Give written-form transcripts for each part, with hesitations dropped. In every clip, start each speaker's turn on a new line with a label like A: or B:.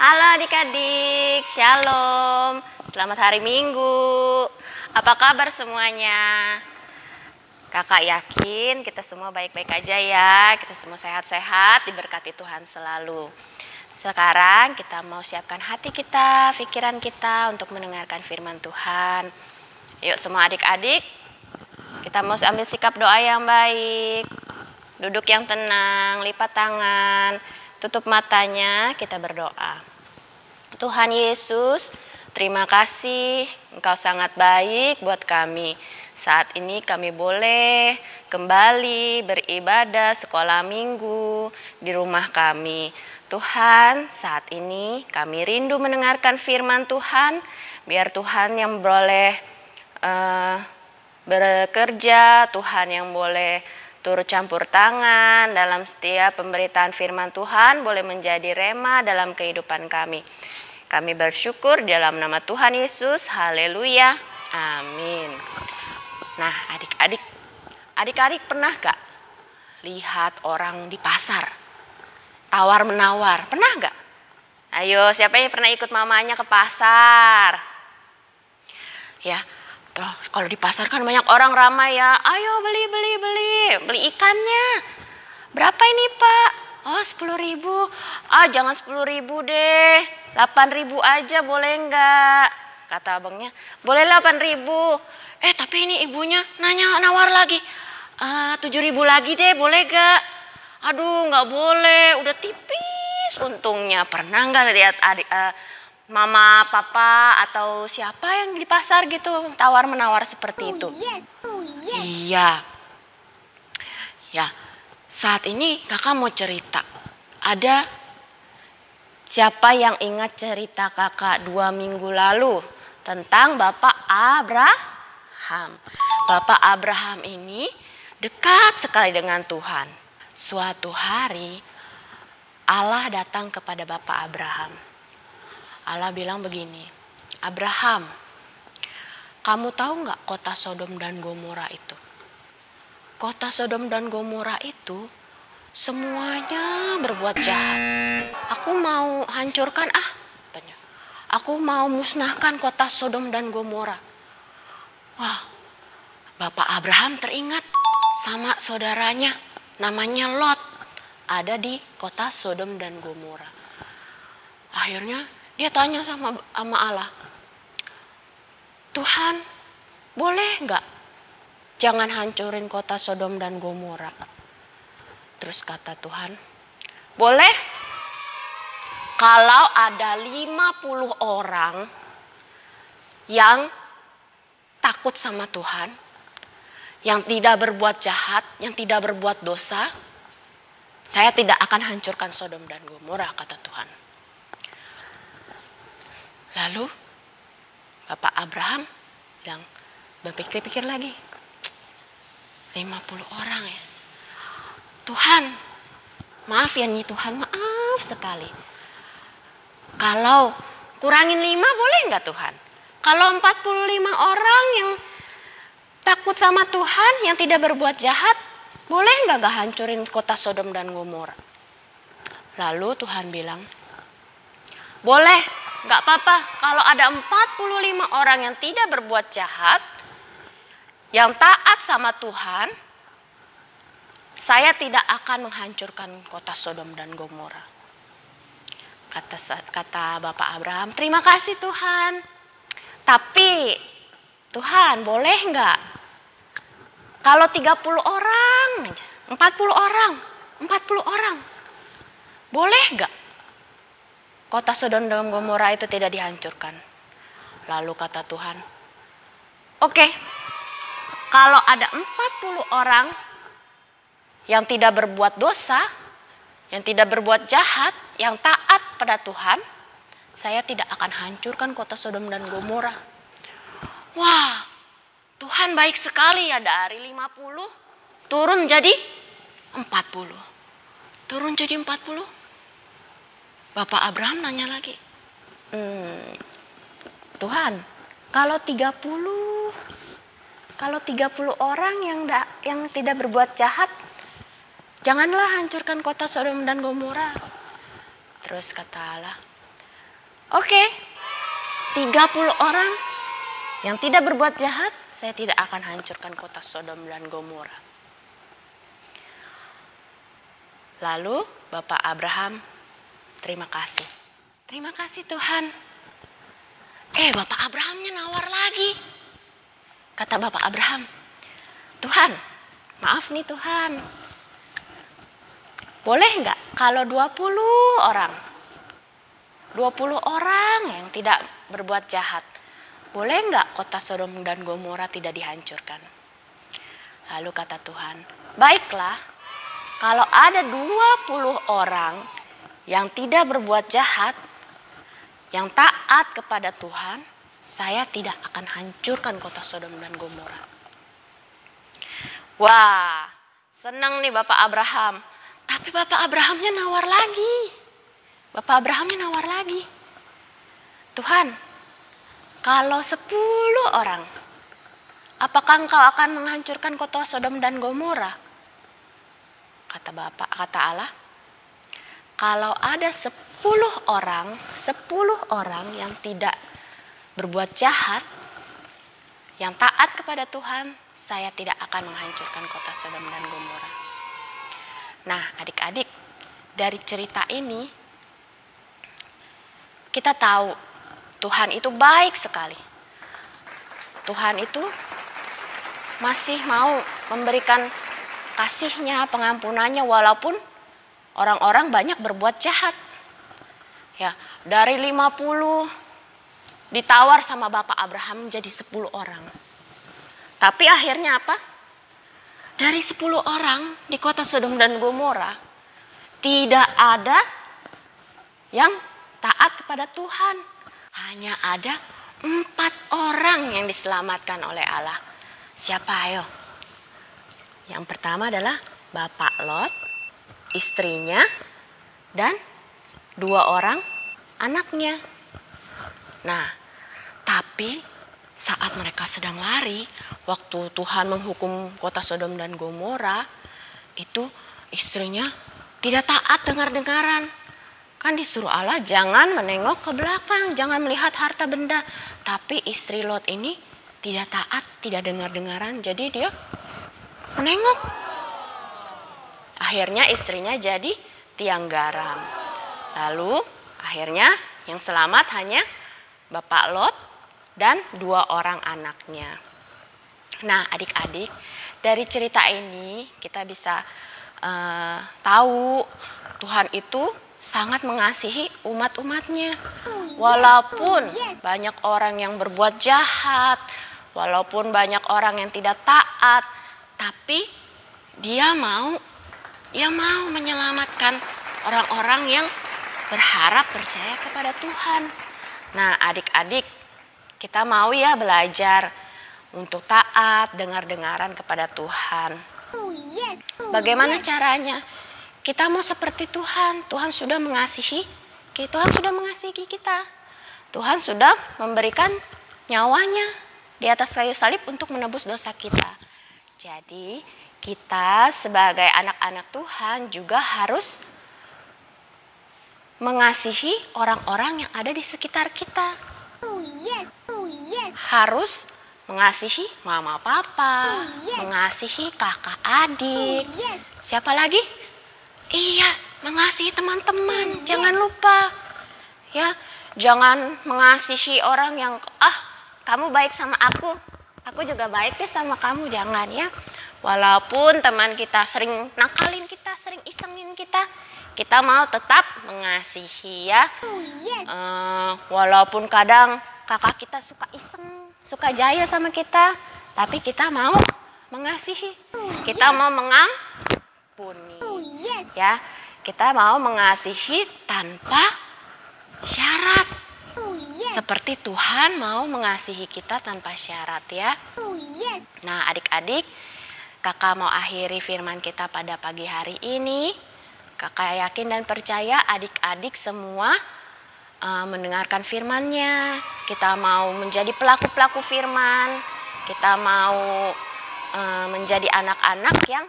A: Halo adik-adik, Shalom. Selamat hari Minggu. Apa kabar semuanya? Kakak yakin kita semua baik-baik aja ya. Kita semua sehat-sehat, diberkati Tuhan selalu. Sekarang kita mau siapkan hati kita, pikiran kita untuk mendengarkan firman Tuhan. Yuk semua adik-adik, kita mau ambil sikap doa yang baik. Duduk yang tenang, lipat tangan, tutup matanya, kita berdoa. Tuhan Yesus, terima kasih, Engkau sangat baik buat kami. Saat ini kami boleh kembali beribadah sekolah minggu di rumah kami. Tuhan, saat ini kami rindu mendengarkan firman Tuhan. Biar Tuhan yang boleh bekerja, Tuhan yang boleh turut campur tangan dalam setiap pemberitaan firman Tuhan, boleh menjadi rema dalam kehidupan kami. Kami bersyukur dalam nama Tuhan Yesus. Haleluya. Amin. Nah, adik-adik pernah gak lihat orang di pasar tawar menawar? Pernah gak? Ayo, siapa yang pernah ikut mamanya ke pasar? Ya, kalau di pasar kan banyak orang ramai ya. Ayo beli ikannya. Berapa ini Pak? Oh 10.000. Ah jangan 10.000 deh. 8.000 aja boleh enggak? Kata abangnya. Boleh 8.000. Tapi ini ibunya nawar lagi. 7.000 lagi deh boleh gak? Aduh nggak boleh. Udah tipis untungnya. Pernah nggak lihat mama, papa, atau siapa yang di pasar gitu tawar-menawar seperti itu?
B: Yes.
A: Iya. Ya, saat ini kakak mau cerita. Ada siapa yang ingat cerita kakak 2 minggu lalu tentang Bapak Abraham? Bapak Abraham ini dekat sekali dengan Tuhan. Suatu hari Allah datang kepada Bapak Abraham. Allah bilang begini, Abraham, kamu tahu nggak kota Sodom dan Gomora itu? Kota Sodom dan Gomora itu semuanya berbuat jahat. Aku mau hancurkan katanya. Aku mau musnahkan kota Sodom dan Gomora. Wah, Bapak Abraham teringat sama saudaranya namanya Lot. Ada di kota Sodom dan Gomora. Akhirnya dia tanya sama Allah, Tuhan, boleh nggak jangan hancurin kota Sodom dan Gomora? Terus kata Tuhan, boleh kalau ada 50 orang yang takut sama Tuhan, yang tidak berbuat jahat, yang tidak berbuat dosa, saya tidak akan hancurkan Sodom dan Gomora, kata Tuhan. Lalu Bapak Abraham bilang, berpikir-pikir lagi, 50 orang ya. Tuhan, maaf ya nih Tuhan, maaf sekali. Kalau kurangin 5 boleh nggak Tuhan? Kalau 45 orang yang takut sama Tuhan, yang tidak berbuat jahat, boleh nggak hancurin kota Sodom dan Gomora? Lalu Tuhan bilang, boleh. Gak apa-apa kalau ada 45 orang yang tidak berbuat jahat, yang taat sama Tuhan, saya tidak akan menghancurkan kota Sodom dan Gomora. Kata Bapak Abraham, terima kasih Tuhan. Tapi Tuhan boleh gak? Kalau 30 orang, 40 orang, boleh gak? Kota Sodom dan Gomora itu tidak dihancurkan. Lalu kata Tuhan, oke, kalau ada 40 orang yang tidak berbuat dosa, yang tidak berbuat jahat, yang taat pada Tuhan, saya tidak akan hancurkan kota Sodom dan Gomora. Wah, Tuhan baik sekali ya, dari 50 turun jadi 40. Turun jadi 40. Bapak Abraham nanya lagi, Tuhan, kalau 30 orang yang tidak berbuat jahat, janganlah hancurkan kota Sodom dan Gomora. Terus kata Allah, Oke, 30 orang yang tidak berbuat jahat, saya tidak akan hancurkan kota Sodom dan Gomora. Lalu Bapak Abraham, terima kasih. Terima kasih Tuhan. Bapak Abrahamnya nawar lagi. Kata Bapak Abraham, Tuhan, maaf nih Tuhan. Boleh nggak kalau 20 orang yang tidak berbuat jahat, boleh nggak kota Sodom dan Gomora tidak dihancurkan? Lalu kata Tuhan, baiklah, kalau ada 20 orang yang tidak berbuat jahat, yang taat kepada Tuhan, saya tidak akan hancurkan kota Sodom dan Gomora. Wah, senang nih Bapak Abraham. Tapi Bapak Abrahamnya nawar lagi. Tuhan, kalau 10 orang, apakah Engkau akan menghancurkan kota Sodom dan Gomora? Kata Allah, kalau ada 10 orang yang tidak berbuat jahat, yang taat kepada Tuhan, saya tidak akan menghancurkan kota Sodom dan Gomora. Nah, adik-adik, dari cerita ini kita tahu Tuhan itu baik sekali. Tuhan itu masih mau memberikan kasih-Nya, pengampunannya, walaupun orang-orang banyak berbuat jahat. Ya, dari 50 ditawar sama Bapak Abraham jadi 10 orang. Tapi akhirnya apa? Dari 10 orang di kota Sodom dan Gomora, tidak ada yang taat kepada Tuhan. Hanya ada 4 orang yang diselamatkan oleh Allah. Siapa ayo? Yang pertama adalah Bapak Lot, istrinya, dan 2 orang anaknya. Nah, tapi saat mereka sedang lari, waktu Tuhan menghukum kota Sodom dan Gomora, itu istrinya tidak taat dengar-dengaran. Kan disuruh Allah jangan menengok ke belakang, jangan melihat harta benda. Tapi istri Lot ini tidak taat, tidak dengar-dengaran, jadi dia menengok. Akhirnya istrinya jadi tiang garam. Lalu akhirnya yang selamat hanya Bapak Lot dan 2 orang anaknya. Nah, adik-adik, dari cerita ini kita bisa tahu Tuhan itu sangat mengasihi umat-umatnya. Walaupun banyak orang yang berbuat jahat, walaupun banyak orang yang tidak taat, tapi Dia mau menyelamatkan orang-orang yang berharap percaya kepada Tuhan. Nah, adik-adik, kita mau ya belajar untuk taat, dengar-dengaran kepada Tuhan. Bagaimana caranya? Kita mau seperti Tuhan. Tuhan sudah mengasihi kita. Tuhan sudah memberikan nyawanya di atas kayu salib untuk menebus dosa kita. Jadi, kita sebagai anak-anak Tuhan juga harus mengasihi orang-orang yang ada di sekitar kita. Harus mengasihi mama papa, mengasihi kakak adik. Siapa lagi? Iya, mengasihi teman-teman. Jangan lupa. Ya, jangan mengasihi orang yang kamu baik sama aku juga baik deh sama kamu, jangan ya. Walaupun teman kita sering nakalin kita, sering isengin kita mau tetap mengasihi ya. Walaupun kadang kakak kita suka iseng, suka jaya sama kita, tapi kita mau mengasihi. Kita mau mengampuni. Ya, kita mau mengasihi tanpa syarat. Seperti Tuhan mau mengasihi kita tanpa syarat ya. Nah, adik-adik, kakak mau akhiri firman kita pada pagi hari ini. Kakak yakin dan percaya adik-adik semua mendengarkan firman-Nya. Kita mau menjadi pelaku-pelaku firman. Kita mau menjadi anak-anak yang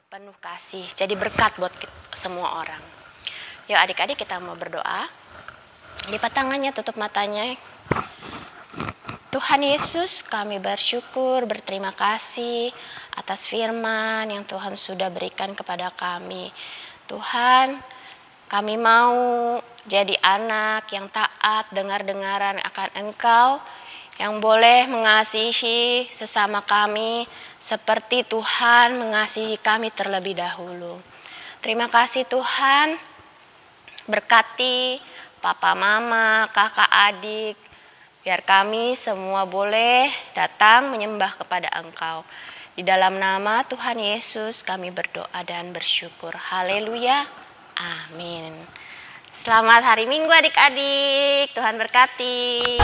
A: penuh kasih. Jadi berkat buat semua orang. Yuk adik-adik, kita mau berdoa. Lipat tangannya, tutup matanya. Tuhan Yesus, kami bersyukur, berterima kasih atas firman yang Tuhan sudah berikan kepada kami. Tuhan, kami mau jadi anak yang taat, dengar-dengaran akan Engkau, yang boleh mengasihi sesama kami seperti Tuhan mengasihi kami terlebih dahulu. Terima kasih Tuhan, berkati papa, mama, kakak, adik, biar kami semua boleh datang menyembah kepada Engkau. Di dalam nama Tuhan Yesus kami berdoa dan bersyukur. Haleluya. Amin. Selamat hari Minggu adik-adik. Tuhan berkati.